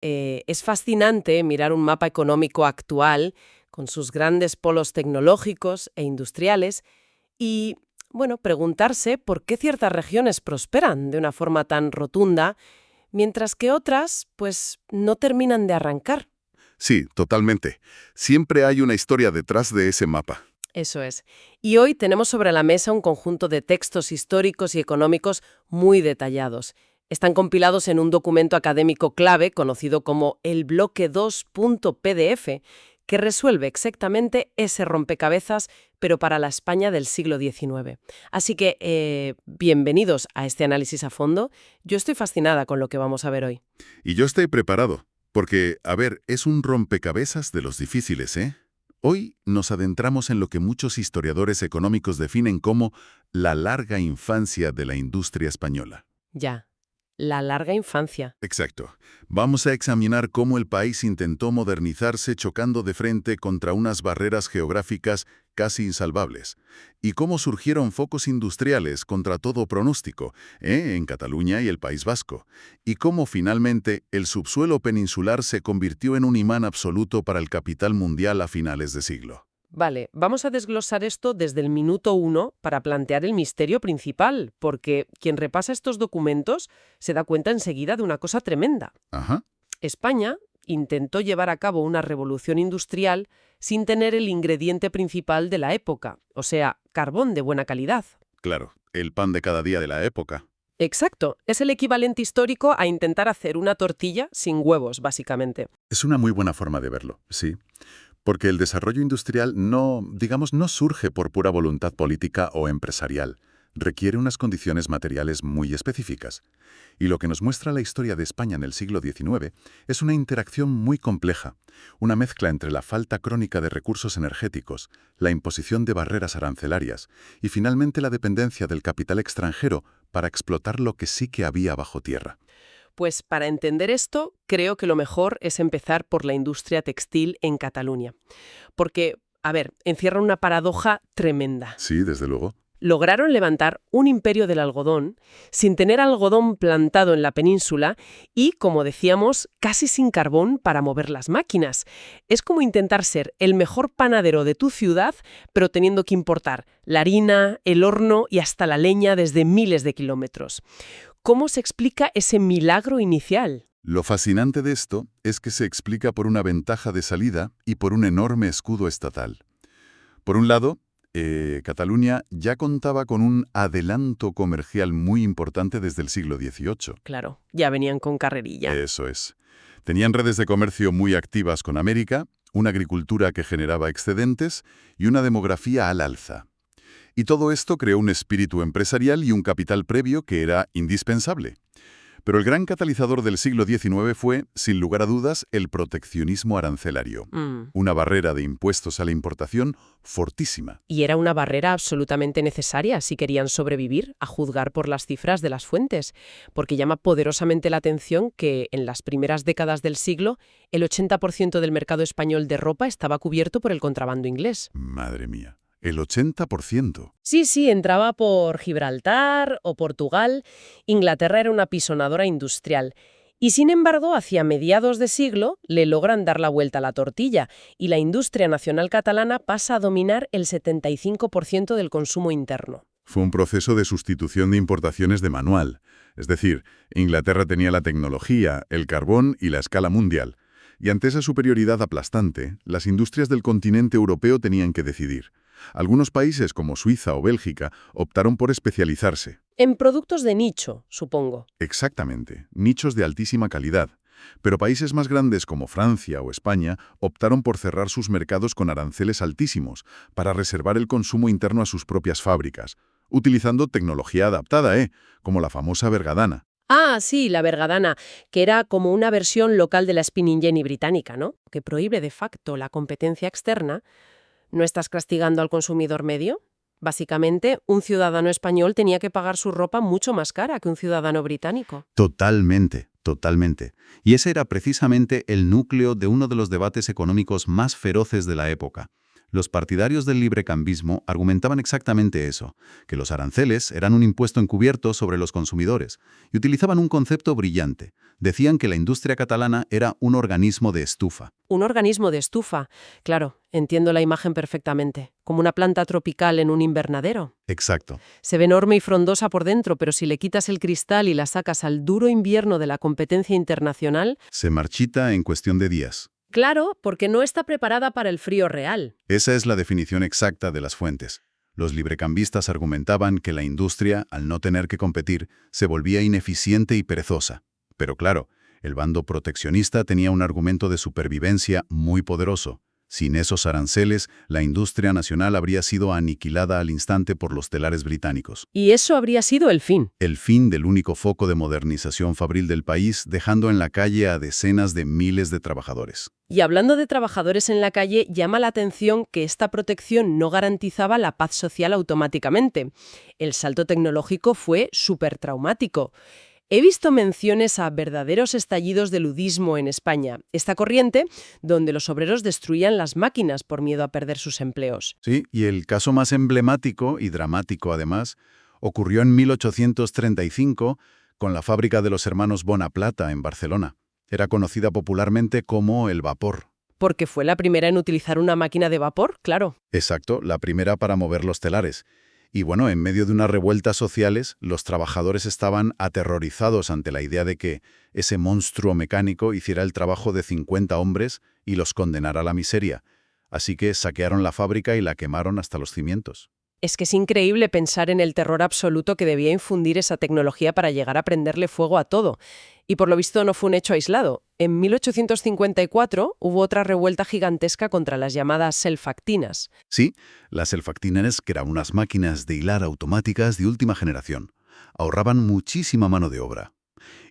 Es fascinante mirar un mapa económico actual con sus grandes polos tecnológicos e industriales y, bueno, preguntarse por qué ciertas regiones prosperan de una forma tan rotunda, mientras que otras, pues, no terminan de arrancar. Sí, totalmente. Siempre hay una historia detrás de ese mapa. Eso es. Y hoy tenemos sobre la mesa un conjunto de textos históricos y económicos muy detallados. Están compilados en un documento académico clave conocido como el bloque 2.pdf, que resuelve exactamente ese rompecabezas, pero para la España del siglo XIX. Así que, bienvenidos a este análisis a fondo. Yo estoy fascinada con lo que vamos a ver hoy. Y yo estoy preparado, porque, a ver, es un rompecabezas de los difíciles, ¿eh? Hoy nos adentramos en lo que muchos historiadores económicos definen como la larga infancia de la industria española. Ya, la larga infancia. Exacto. Vamos a examinar cómo el país intentó modernizarse chocando de frente contra unas barreras geográficas casi insalvables, y cómo surgieron focos industriales contra todo pronóstico, en Cataluña y el País Vasco, y cómo finalmente el subsuelo peninsular se convirtió en un imán absoluto para el capital mundial a finales de siglo. Vale, vamos a desglosar esto desde el minuto 1 para plantear el misterio principal, porque quien repasa estos documentos se da cuenta enseguida de una cosa tremenda. Ajá. España intentó llevar a cabo una revolución industrial sin tener el ingrediente principal de la época, o sea, carbón de buena calidad. Claro, el pan de cada día de la época. Exacto, es el equivalente histórico a intentar hacer una tortilla sin huevos, básicamente. Es una muy buena forma de verlo, sí. Porque el desarrollo industrial no surge por pura voluntad política o empresarial. Requiere unas condiciones materiales muy específicas. Y lo que nos muestra la historia de España en el siglo XIX es una interacción muy compleja, una mezcla entre la falta crónica de recursos energéticos, la imposición de barreras arancelarias y finalmente la dependencia del capital extranjero para explotar lo que sí que había bajo tierra. Pues para entender esto, creo que lo mejor es empezar por la industria textil en Cataluña. Porque, a ver, encierra una paradoja tremenda. Sí, desde luego. Lograron levantar un imperio del algodón sin tener algodón plantado en la península y, como decíamos, casi sin carbón para mover las máquinas. Es como intentar ser el mejor panadero de tu ciudad, pero teniendo que importar la harina, el horno y hasta la leña desde miles de kilómetros. ¿Cómo se explica ese milagro inicial? Lo fascinante de esto es que se explica por una ventaja de salida y por un enorme escudo estatal. Por un lado, Cataluña ya contaba con un adelanto comercial muy importante desde el siglo XVIII. Claro, ya venían con carrerilla. Eso es. Tenían redes de comercio muy activas con América, una agricultura que generaba excedentes y una demografía al alza. Y todo esto creó un espíritu empresarial y un capital previo que era indispensable. Pero el gran catalizador del siglo XIX fue, sin lugar a dudas, el proteccionismo arancelario. Una barrera de impuestos a la importación fortísima. Y era una barrera absolutamente necesaria si querían sobrevivir, a juzgar por las cifras de las fuentes, porque llama poderosamente la atención que en las primeras décadas del siglo el 80% del mercado español de ropa estaba cubierto por el contrabando inglés. Madre mía. El 80%. Sí, entraba por Gibraltar o Portugal. Inglaterra era una pisonadora industrial. Y sin embargo, hacia mediados de siglo le logran dar la vuelta a la tortilla y la industria nacional catalana pasa a dominar el 75% del consumo interno. Fue un proceso de sustitución de importaciones de manual. Es decir, Inglaterra tenía la tecnología, el carbón y la escala mundial. Y ante esa superioridad aplastante, las industrias del continente europeo tenían que decidir. Algunos países, como Suiza o Bélgica, optaron por especializarse. En productos de nicho, supongo. Exactamente, nichos de altísima calidad. Pero países más grandes como Francia o España optaron por cerrar sus mercados con aranceles altísimos para reservar el consumo interno a sus propias fábricas, utilizando tecnología adaptada, como la famosa Bergadana. Ah, sí, la Bergadana, que era como una versión local de la Spinning Jenny británica, ¿no? Que prohíbe de facto la competencia externa. ¿No estás castigando al consumidor medio? Básicamente, un ciudadano español tenía que pagar su ropa mucho más cara que un ciudadano británico. Totalmente. Y ese era precisamente el núcleo de uno de los debates económicos más feroces de la época. Los partidarios del librecambismo argumentaban exactamente eso, que los aranceles eran un impuesto encubierto sobre los consumidores, y utilizaban un concepto brillante. Decían que la industria catalana era un organismo de estufa. Un organismo de estufa. Claro, entiendo la imagen perfectamente. Como una planta tropical en un invernadero. Exacto. Se ve enorme y frondosa por dentro, pero si le quitas el cristal y la sacas al duro invierno de la competencia internacional... Se marchita en cuestión de días. Claro, porque no está preparada para el frío real. Esa es la definición exacta de las fuentes. Los librecambistas argumentaban que la industria, al no tener que competir, se volvía ineficiente y perezosa. Pero claro, el bando proteccionista tenía un argumento de supervivencia muy poderoso. Sin esos aranceles, la industria nacional habría sido aniquilada al instante por los telares británicos. Y eso habría sido el fin. El fin del único foco de modernización fabril del país, dejando en la calle a decenas de miles de trabajadores. Y hablando de trabajadores en la calle, llama la atención que esta protección no garantizaba la paz social automáticamente. El salto tecnológico fue súper traumático. He visto menciones a verdaderos estallidos de ludismo en España, esta corriente donde los obreros destruían las máquinas por miedo a perder sus empleos. Sí, y el caso más emblemático y dramático, además, ocurrió en 1835 con la fábrica de los hermanos Bonaplata en Barcelona. Era conocida popularmente como el vapor. Porque fue la primera en utilizar una máquina de vapor, claro. Exacto, la primera para mover los telares. Y bueno, en medio de unas revueltas sociales, los trabajadores estaban aterrorizados ante la idea de que ese monstruo mecánico hiciera el trabajo de 50 hombres y los condenara a la miseria. Así que saquearon la fábrica y la quemaron hasta los cimientos. Es que es increíble pensar en el terror absoluto que debía infundir esa tecnología para llegar a prenderle fuego a todo. Y por lo visto no fue un hecho aislado. En 1854 hubo otra revuelta gigantesca contra las llamadas selfactinas. Sí, las selfactinas, que eran unas máquinas de hilar automáticas de última generación, ahorraban muchísima mano de obra.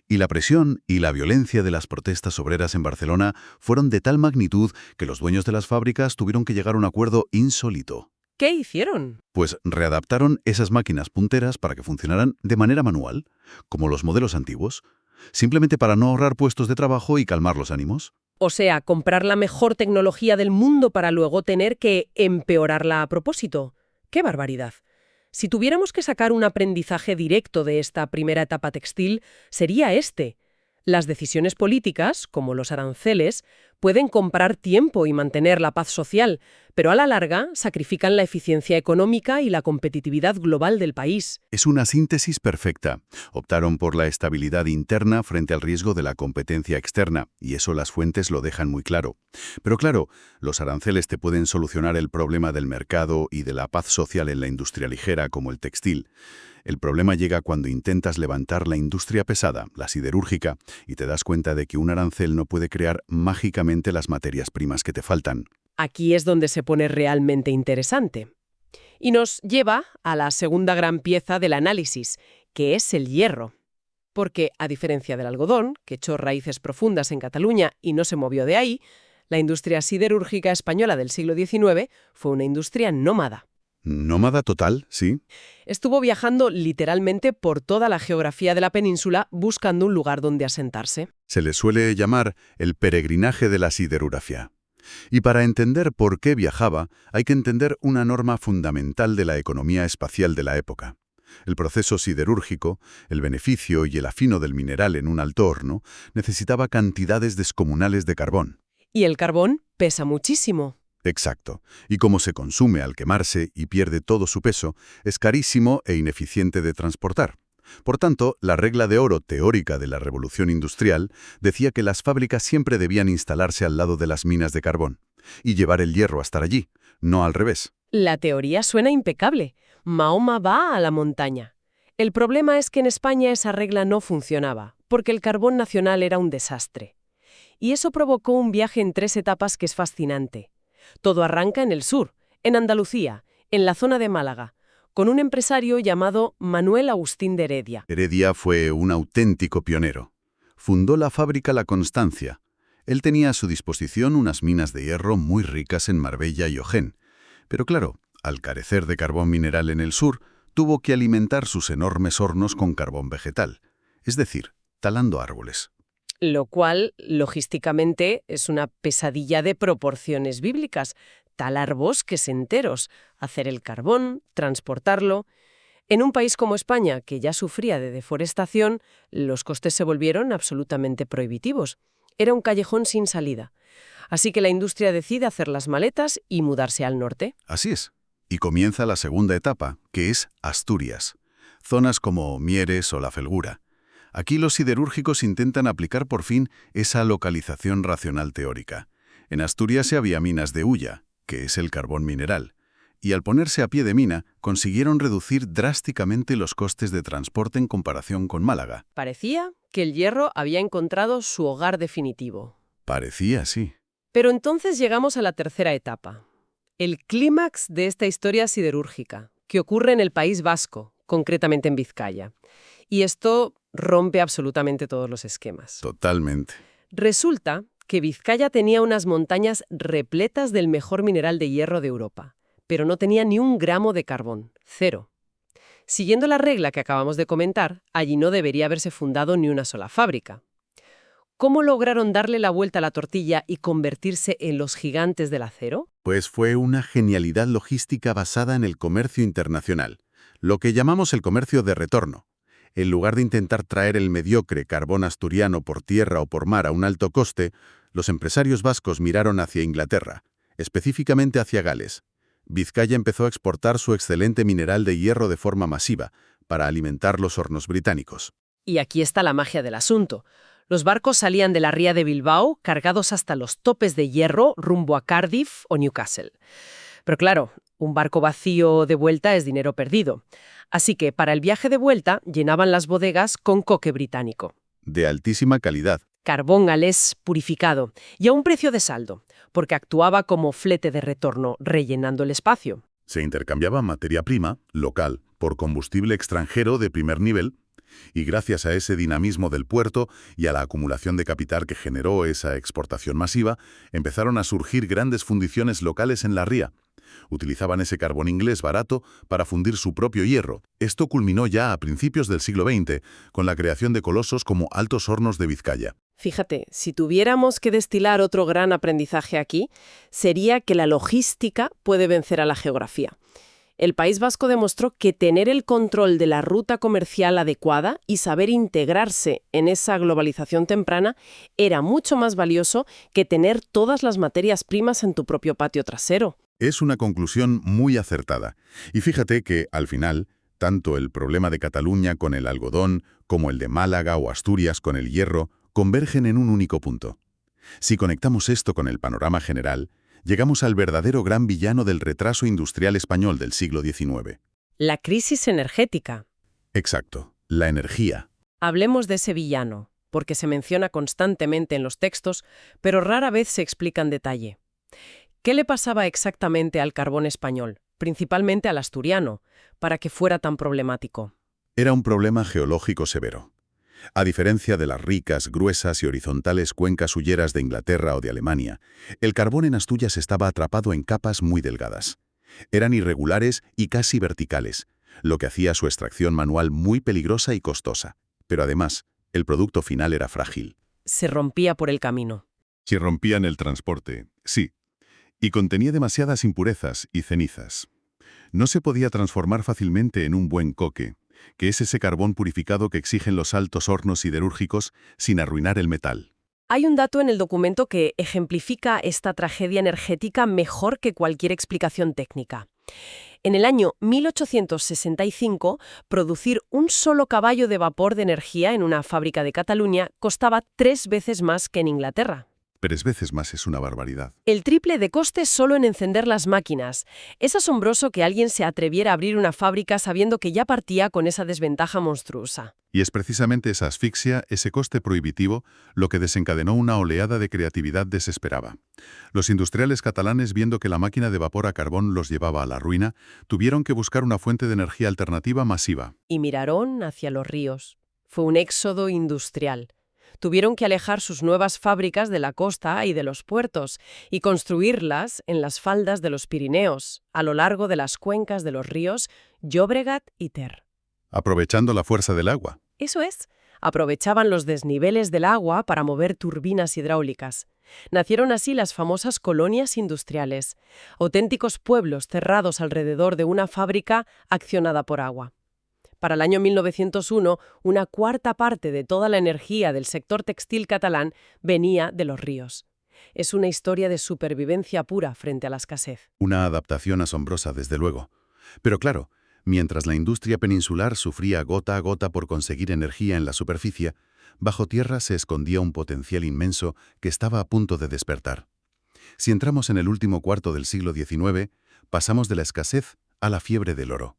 Y la presión y la violencia de las protestas obreras en Barcelona fueron de tal magnitud que los dueños de las fábricas tuvieron que llegar a un acuerdo insólito. ¿Qué hicieron? Pues readaptaron esas máquinas punteras para que funcionaran de manera manual, como los modelos antiguos, simplemente para no ahorrar puestos de trabajo y calmar los ánimos. O sea, comprar la mejor tecnología del mundo para luego tener que empeorarla a propósito. ¡Qué barbaridad! Si tuviéramos que sacar un aprendizaje directo de esta primera etapa textil, sería este. Las decisiones políticas, como los aranceles, pueden comprar tiempo y mantener la paz social, pero a la larga sacrifican la eficiencia económica y la competitividad global del país. Es una síntesis perfecta. Optaron por la estabilidad interna frente al riesgo de la competencia externa, y eso las fuentes lo dejan muy claro. Pero claro, los aranceles te pueden solucionar el problema del mercado y de la paz social en la industria ligera como el textil. El problema llega cuando intentas levantar la industria pesada, la siderúrgica, y te das cuenta de que un arancel no puede crear mágicamente las materias primas que te faltan. Aquí es donde se pone realmente interesante. Y nos lleva a la segunda gran pieza del análisis, que es el hierro. Porque, a diferencia del algodón, que echó raíces profundas en Cataluña y no se movió de ahí, la industria siderúrgica española del siglo XIX fue una industria nómada. Nómada total, sí. Estuvo viajando literalmente por toda la geografía de la península buscando un lugar donde asentarse. Se le suele llamar el peregrinaje de la siderurgia. Y para entender por qué viajaba, hay que entender una norma fundamental de la economía espacial de la época. El proceso siderúrgico, el beneficio y el afino del mineral en un alto horno, necesitaba cantidades descomunales de carbón. Y el carbón pesa muchísimo. Exacto. Y como se consume al quemarse y pierde todo su peso, es carísimo e ineficiente de transportar. Por tanto, la regla de oro teórica de la revolución industrial decía que las fábricas siempre debían instalarse al lado de las minas de carbón y llevar el hierro hasta allí, no al revés. La teoría suena impecable. Mahoma va a la montaña. El problema es que en España esa regla no funcionaba, porque el carbón nacional era un desastre. Y eso provocó un viaje en 3 etapas que es fascinante. Todo arranca en el sur, en Andalucía, en la zona de Málaga, con un empresario llamado Manuel Agustín de Heredia. Heredia fue un auténtico pionero. Fundó la fábrica La Constancia. Él tenía a su disposición unas minas de hierro muy ricas en Marbella y Ojén. Pero claro, al carecer de carbón mineral en el sur, tuvo que alimentar sus enormes hornos con carbón vegetal, es decir, talando árboles. Lo cual, logísticamente, es una pesadilla de proporciones bíblicas. talar bosques enteros, hacer el carbón, transportarlo. En un país como España, que ya sufría de deforestación, los costes se volvieron absolutamente prohibitivos. Era un callejón sin salida. Así que la industria decide hacer las maletas y mudarse al norte. Así es. Y comienza la segunda etapa, que es Asturias. Zonas como Mieres o La Felgura. Aquí los siderúrgicos intentan aplicar por fin esa localización racional teórica. En Asturias se había minas de hulla, que es el carbón mineral, y al ponerse a pie de mina consiguieron reducir drásticamente los costes de transporte en comparación con Málaga. Parecía que el hierro había encontrado su hogar definitivo. Parecía, sí. Pero entonces llegamos a la tercera etapa, el clímax de esta historia siderúrgica, que ocurre en el País Vasco, concretamente en Vizcaya. Y esto rompe absolutamente todos los esquemas. Totalmente. Resulta que Vizcaya tenía unas montañas repletas del mejor mineral de hierro de Europa, pero no tenía ni un gramo de carbón, cero. Siguiendo la regla que acabamos de comentar, allí no debería haberse fundado ni una sola fábrica. ¿Cómo lograron darle la vuelta a la tortilla y convertirse en los gigantes del acero? Pues fue una genialidad logística basada en el comercio internacional, lo que llamamos el comercio de retorno. En lugar de intentar traer el mediocre carbón asturiano por tierra o por mar a un alto coste, los empresarios vascos miraron hacia Inglaterra, específicamente hacia Gales. Vizcaya empezó a exportar su excelente mineral de hierro de forma masiva para alimentar los hornos británicos. Y aquí está la magia del asunto. Los barcos salían de la ría de Bilbao cargados hasta los topes de hierro rumbo a Cardiff o Newcastle. Pero claro, un barco vacío de vuelta es dinero perdido. Así que para el viaje de vuelta llenaban las bodegas con coque británico. De altísima calidad. Carbón galés purificado y a un precio de saldo, porque actuaba como flete de retorno, rellenando el espacio. Se intercambiaba materia prima, local, por combustible extranjero de primer nivel, y gracias a ese dinamismo del puerto y a la acumulación de capital que generó esa exportación masiva, empezaron a surgir grandes fundiciones locales en la ría. Utilizaban ese carbón inglés barato para fundir su propio hierro. Esto culminó ya a principios del siglo XX, con la creación de colosos como Altos Hornos de Vizcaya. Fíjate, si tuviéramos que destilar otro gran aprendizaje aquí, sería que la logística puede vencer a la geografía. El País Vasco demostró que tener el control de la ruta comercial adecuada y saber integrarse en esa globalización temprana era mucho más valioso que tener todas las materias primas en tu propio patio trasero. Es una conclusión muy acertada. Y fíjate que, al final, tanto el problema de Cataluña con el algodón como el de Málaga o Asturias con el hierro convergen en un único punto. Si conectamos esto con el panorama general, llegamos al verdadero gran villano del retraso industrial español del siglo XIX. La crisis energética. Exacto, la energía. Hablemos de ese villano, porque se menciona constantemente en los textos, pero rara vez se explica en detalle. ¿Qué le pasaba exactamente al carbón español, principalmente al asturiano, para que fuera tan problemático? Era un problema geológico severo. A diferencia de las ricas, gruesas y horizontales cuencas hulleras de Inglaterra o de Alemania, el carbón en Asturias estaba atrapado en capas muy delgadas. Eran irregulares y casi verticales, lo que hacía su extracción manual muy peligrosa y costosa. Pero además, el producto final era frágil. Se rompía por el camino. Se rompía en el transporte, sí. Y contenía demasiadas impurezas y cenizas. No se podía transformar fácilmente en un buen coque, que es ese carbón purificado que exigen los altos hornos siderúrgicos sin arruinar el metal. Hay un dato en el documento que ejemplifica esta tragedia energética mejor que cualquier explicación técnica. En el año 1865, producir un solo caballo de vapor de energía en una fábrica de Cataluña costaba 3 veces más que en Inglaterra. 3 veces más es una barbaridad. El triple de coste solo en encender las máquinas. Es asombroso que alguien se atreviera a abrir una fábrica sabiendo que ya partía con esa desventaja monstruosa. Y es precisamente esa asfixia, ese coste prohibitivo, lo que desencadenó una oleada de creatividad desesperada. Los industriales catalanes, viendo que la máquina de vapor a carbón los llevaba a la ruina, tuvieron que buscar una fuente de energía alternativa masiva. Y miraron hacia los ríos. Fue un éxodo industrial. Tuvieron que alejar sus nuevas fábricas de la costa y de los puertos y construirlas en las faldas de los Pirineos, a lo largo de las cuencas de los ríos Llobregat y Ter. Aprovechando la fuerza del agua. Eso es, aprovechaban los desniveles del agua para mover turbinas hidráulicas. Nacieron así las famosas colonias industriales, auténticos pueblos cerrados alrededor de una fábrica accionada por agua. Para el año 1901, una cuarta parte de toda la energía del sector textil catalán venía de los ríos. Es una historia de supervivencia pura frente a la escasez. Una adaptación asombrosa, desde luego. Pero claro, mientras la industria peninsular sufría gota a gota por conseguir energía en la superficie, bajo tierra se escondía un potencial inmenso que estaba a punto de despertar. Si entramos en el último cuarto del siglo XIX, pasamos de la escasez a la fiebre del oro.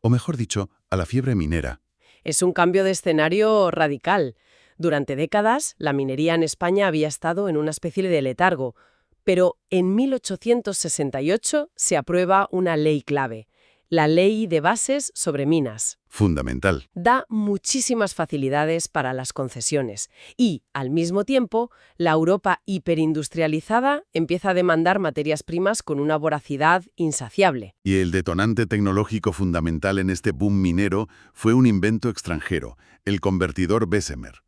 O mejor dicho, a la fiebre minera. Es un cambio de escenario radical. Durante décadas, la minería en España había estado en una especie de letargo, pero en 1868 se aprueba una ley clave, la Ley de Bases sobre Minas. Fundamental. Da muchísimas facilidades para las concesiones y, al mismo tiempo, la Europa hiperindustrializada empieza a demandar materias primas con una voracidad insaciable. Y el detonante tecnológico fundamental en este boom minero fue un invento extranjero, el convertidor Bessemer.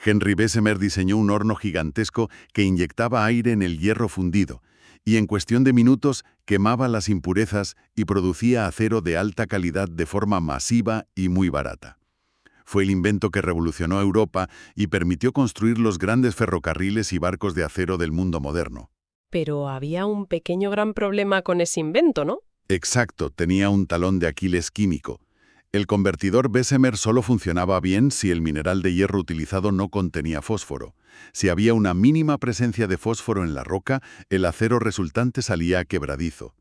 Henry Bessemer diseñó un horno gigantesco que inyectaba aire en el hierro fundido, y en cuestión de minutos quemaba las impurezas y producía acero de alta calidad de forma masiva y muy barata. Fue el invento que revolucionó Europa y permitió construir los grandes ferrocarriles y barcos de acero del mundo moderno. Pero había un pequeño gran problema con ese invento, ¿no? Exacto, tenía un talón de Aquiles químico. El convertidor Bessemer solo funcionaba bien si el mineral de hierro utilizado no contenía fósforo. Si había una mínima presencia de fósforo en la roca, el acero resultante salía quebradizo.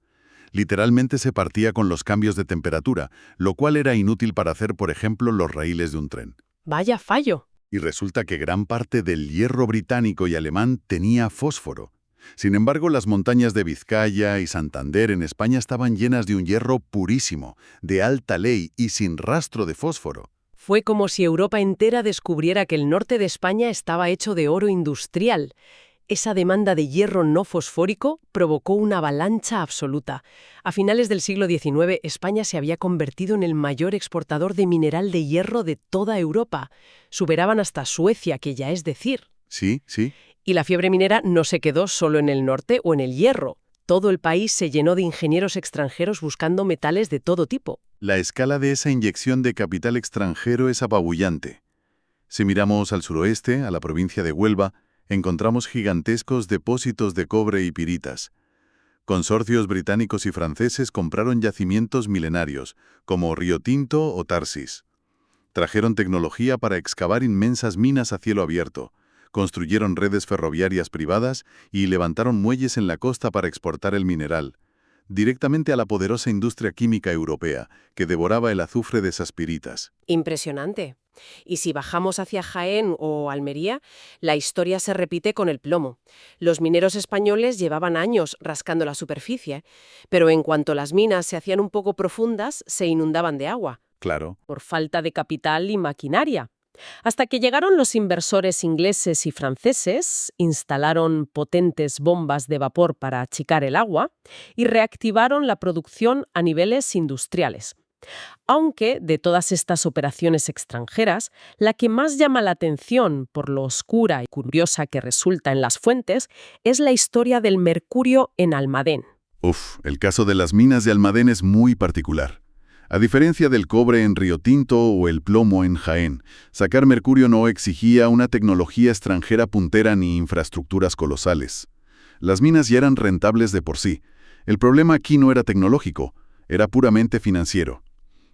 Literalmente se partía con los cambios de temperatura, lo cual era inútil para hacer, por ejemplo, los raíles de un tren. Vaya fallo. Y resulta que gran parte del hierro británico y alemán tenía fósforo. Sin embargo, las montañas de Vizcaya y Santander en España estaban llenas de un hierro purísimo, de alta ley y sin rastro de fósforo. Fue como si Europa entera descubriera que el norte de España estaba hecho de oro industrial. Esa demanda de hierro no fosfórico provocó una avalancha absoluta. A finales del siglo XIX, España se había convertido en el mayor exportador de mineral de hierro de toda Europa. Superaban hasta Suecia, que ya es decir. Sí, sí. Y la fiebre minera no se quedó solo en el norte o en el hierro. Todo el país se llenó de ingenieros extranjeros buscando metales de todo tipo. La escala de esa inyección de capital extranjero es apabullante. Si miramos al suroeste, a la provincia de Huelva, encontramos gigantescos depósitos de cobre y piritas. Consorcios británicos y franceses compraron yacimientos milenarios, como Río Tinto o Tarsis. Trajeron tecnología para excavar inmensas minas a cielo abierto. Construyeron redes ferroviarias privadas y levantaron muelles en la costa para exportar el mineral, directamente a la poderosa industria química europea, que devoraba el azufre de esas piritas. Impresionante. Y si bajamos hacia Jaén o Almería, la historia se repite con el plomo. Los mineros españoles llevaban años rascando la superficie, pero en cuanto las minas se hacían un poco profundas, se inundaban de agua. Claro. Por falta de capital y maquinaria. Hasta que llegaron los inversores ingleses y franceses, instalaron potentes bombas de vapor para achicar el agua y reactivaron la producción a niveles industriales. Aunque, de todas estas operaciones extranjeras, la que más llama la atención por lo oscura y curiosa que resulta en las fuentes es la historia del mercurio en Almadén. El caso de las minas de Almadén es muy particular. A diferencia del cobre en Río Tinto o el plomo en Jaén, sacar mercurio no exigía una tecnología extranjera puntera ni infraestructuras colosales. Las minas ya eran rentables de por sí. El problema aquí no era tecnológico, era puramente financiero.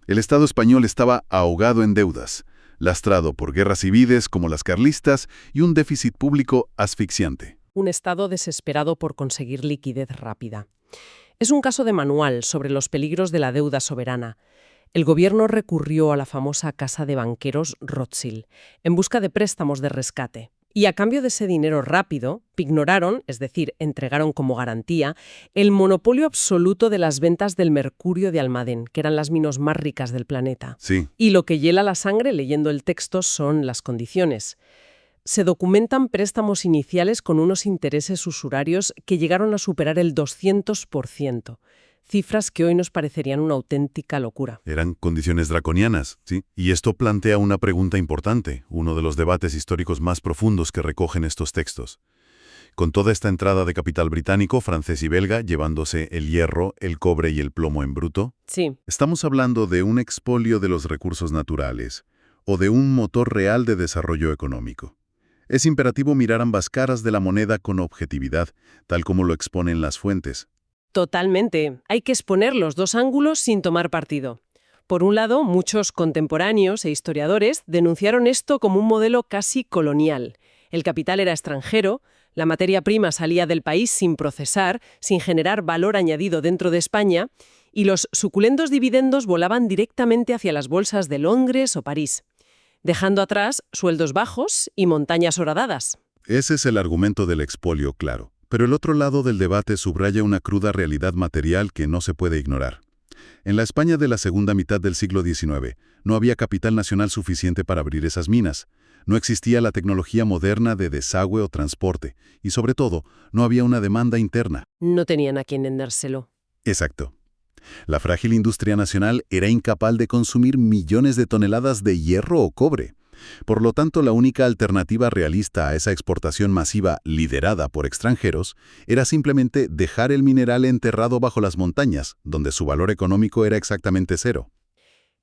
El Estado español estaba ahogado en deudas, lastrado por guerras civiles como las carlistas y un déficit público asfixiante. Un Estado desesperado por conseguir liquidez rápida. Es un caso de manual sobre los peligros de la deuda soberana. El gobierno recurrió a la famosa casa de banqueros Rothschild en busca de préstamos de rescate. Y a cambio de ese dinero rápido, pignoraron, es decir, entregaron como garantía, el monopolio absoluto de las ventas del mercurio de Almadén, que eran las minas más ricas del planeta. Sí. Y lo que hiela la sangre leyendo el texto son las condiciones. Se documentan préstamos iniciales con unos intereses usurarios que llegaron a superar el 200%, cifras que hoy nos parecerían una auténtica locura. Eran condiciones draconianas, ¿sí? Y esto plantea una pregunta importante, uno de los debates históricos más profundos que recogen estos textos. Con toda esta entrada de capital británico, francés y belga, llevándose el hierro, el cobre y el plomo en bruto, Sí. estamos hablando de un expolio de los recursos naturales o de un motor real de desarrollo económico. Es imperativo mirar ambas caras de la moneda con objetividad, tal como lo exponen las fuentes. Totalmente. Hay que exponer los dos ángulos sin tomar partido. Por un lado, muchos contemporáneos e historiadores denunciaron esto como un modelo casi colonial. El capital era extranjero, la materia prima salía del país sin procesar, sin generar valor añadido dentro de España, y los suculentos dividendos volaban directamente hacia las bolsas de Londres o París, dejando atrás sueldos bajos y montañas horadadas. Ese es el argumento del expolio, claro. Pero el otro lado del debate subraya una cruda realidad material que no se puede ignorar. En la España de la segunda mitad del siglo XIX, no había capital nacional suficiente para abrir esas minas. No existía la tecnología moderna de desagüe o transporte. Y sobre todo, no había una demanda interna. No tenían a quien vendérselo. Exacto. La frágil industria nacional era incapaz de consumir millones de toneladas de hierro o cobre. Por lo tanto, la única alternativa realista a esa exportación masiva liderada por extranjeros era simplemente dejar el mineral enterrado bajo las montañas, donde su valor económico era exactamente cero.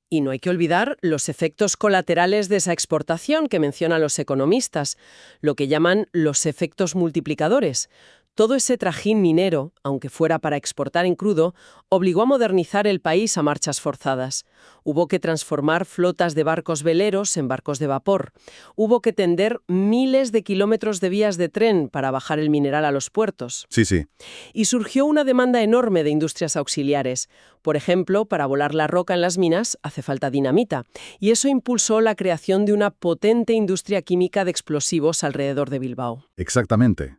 Y no hay que olvidar los efectos colaterales de esa exportación que mencionan los economistas, lo que llaman los efectos multiplicadores. Todo ese trajín minero, aunque fuera para exportar en crudo, obligó a modernizar el país a marchas forzadas. Hubo que transformar flotas de barcos veleros en barcos de vapor. Hubo que tender miles de kilómetros de vías de tren para bajar el mineral a los puertos. Sí. Y surgió una demanda enorme de industrias auxiliares. Por ejemplo, para volar la roca en las minas hace falta dinamita. Y eso impulsó la creación de una potente industria química de explosivos alrededor de Bilbao. Exactamente.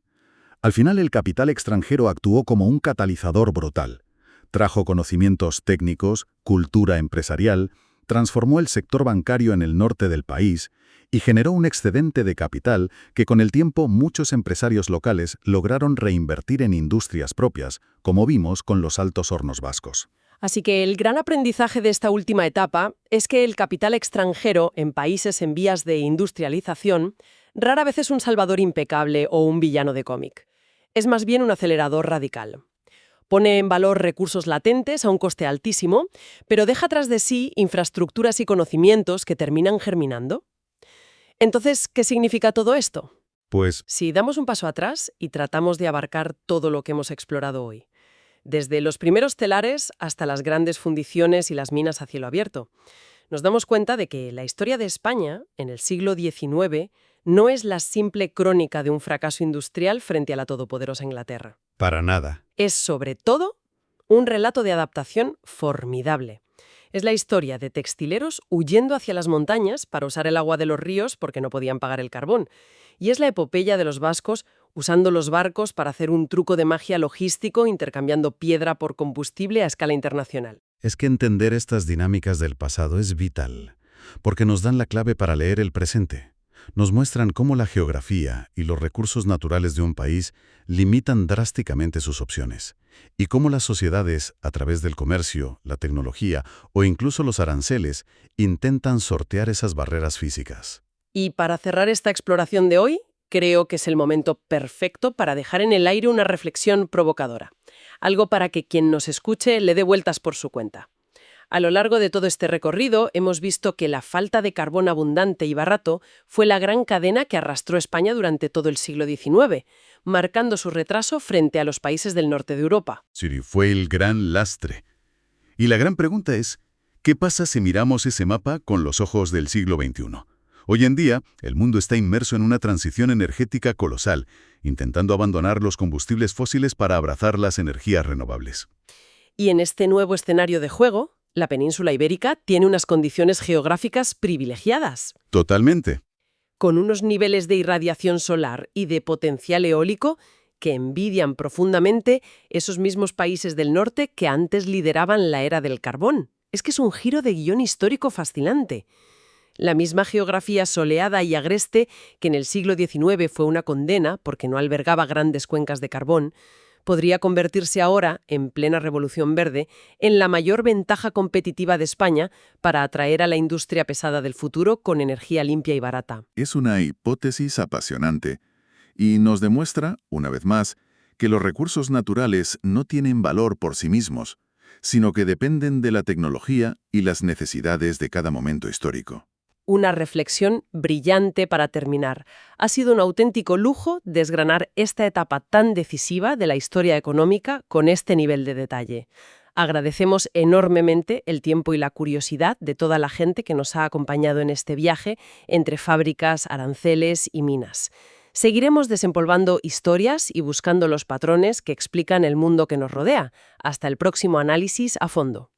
Al final el capital extranjero actuó como un catalizador brutal. Trajo conocimientos técnicos, cultura empresarial, transformó el sector bancario en el norte del país y generó un excedente de capital que con el tiempo muchos empresarios locales lograron reinvertir en industrias propias, como vimos con los Altos Hornos vascos. Así que el gran aprendizaje de esta última etapa es que el capital extranjero en países en vías de industrialización rara vez es un salvador impecable o un villano de cómic. Es más bien un acelerador radical. Pone en valor recursos latentes a un coste altísimo, pero deja tras de sí infraestructuras y conocimientos que terminan germinando. Entonces, ¿qué significa todo esto? Pues Si damos un paso atrás y tratamos de abarcar todo lo que hemos explorado hoy, desde los primeros telares hasta las grandes fundiciones y las minas a cielo abierto, nos damos cuenta de que la historia de España, en el siglo XIX, no es la simple crónica de un fracaso industrial frente a la todopoderosa Inglaterra. para nada. Es, sobre todo, un relato de adaptación formidable. Es la historia de textileros huyendo hacia las montañas para usar el agua de los ríos porque no podían pagar el carbón. Y es la epopeya de los vascos usando los barcos para hacer un truco de magia logístico intercambiando piedra por combustible a escala internacional. Es que entender estas dinámicas del pasado es vital, porque nos dan la clave para leer el presente. Nos muestran cómo la geografía y los recursos naturales de un país limitan drásticamente sus opciones, y cómo las sociedades, a través del comercio, la tecnología o incluso los aranceles, intentan sortear esas barreras físicas. Y para cerrar esta exploración de hoy, creo que es el momento perfecto para dejar en el aire una reflexión provocadora. Algo para que quien nos escuche le dé vueltas por su cuenta. A lo largo de todo este recorrido hemos visto que la falta de carbón abundante y barato fue la gran cadena que arrastró España durante todo el siglo XIX, marcando su retraso frente a los países del norte de Europa. Sí, fue el gran lastre. Y la gran pregunta es, ¿qué pasa si miramos ese mapa con los ojos del siglo XXI? Hoy en día, el mundo está inmerso en una transición energética colosal, intentando abandonar los combustibles fósiles para abrazar las energías renovables. Y en este nuevo escenario de juego, la península ibérica tiene unas condiciones geográficas privilegiadas, Totalmente. con unos niveles de irradiación solar y de potencial eólico que envidian profundamente esos mismos países del norte que antes lideraban la era del carbón. Es que es un giro de guión histórico fascinante. La misma geografía soleada y agreste que en el siglo XIX fue una condena porque no albergaba grandes cuencas de carbón, podría convertirse ahora, en plena revolución verde, en la mayor ventaja competitiva de España para atraer a la industria pesada del futuro con energía limpia y barata. Es una hipótesis apasionante. Y nos demuestra, una vez más, que los recursos naturales no tienen valor por sí mismos, sino que dependen de la tecnología y las necesidades de cada momento histórico. Una reflexión brillante para terminar. Ha sido un auténtico lujo desgranar esta etapa tan decisiva de la historia económica con este nivel de detalle. Agradecemos enormemente el tiempo y la curiosidad de toda la gente que nos ha acompañado en este viaje entre fábricas, aranceles y minas. Seguiremos desempolvando historias y buscando los patrones que explican el mundo que nos rodea. Hasta el próximo análisis a fondo.